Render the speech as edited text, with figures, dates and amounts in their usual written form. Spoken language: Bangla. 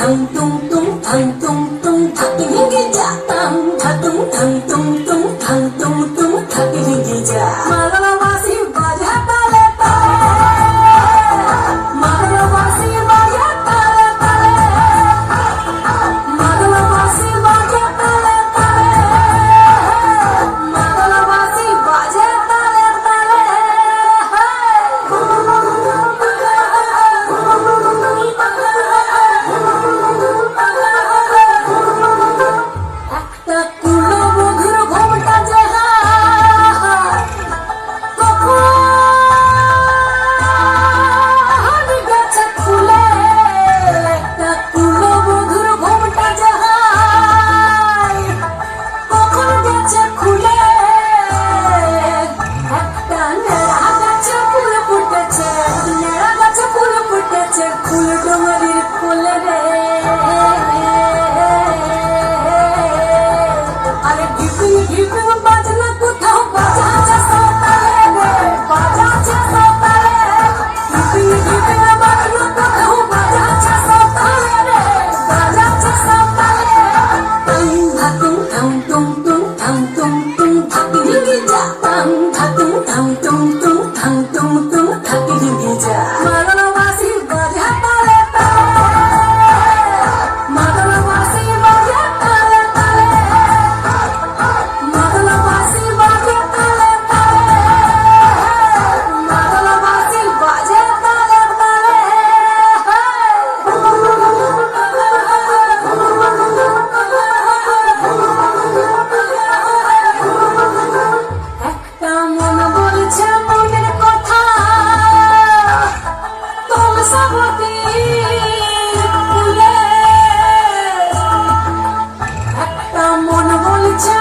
thang tung tung thang tung tung thaki ringi ja tang tung thang tung tung thang tung tung thaki ringi ja Magala wasi baja tale tale Magala wasi baja tale tale Magala wasi baja tale tale Magala wasi baja tale tale একটা কুলো বধুর ঘোমটা জাহাজ কখন গেছে খুলে একটা কুলো বধুর ঘোমটা জাহাজ কখন গেছে খুলে একটা নেড়া গাছে ফুল ফুটেছে নেড়া গাছে ফুল ফুটেছে ফুল ডোঙারির কোলে রে আরে ঢিপিং ঢিপিং বাজনা কোথাও বাজাচ্ছে সকালে রে বাজাচ্ছে সকালে ঢিপিং ঢিপিং বাজনা কোথাও বাজাচ্ছে সকালে রে বাজাচ্ছে সকালে ধাতুং ধাং তুং তুং ধাং তুং তুং থাকি রিঙ্গি যা তাং ধাতুং ধাং তুং তুং ধাং তুং তুং থাকি রিঙ্গি যা মাগলা বাসি বাজা তালে তালে মাগলা বাসি বাজা তালে তালে Magala wasi baja tale tale Magala wasi baja tale tale একটা মন বলছে মনের কথা তুলসাবতী ফুলে একটা মন বলছে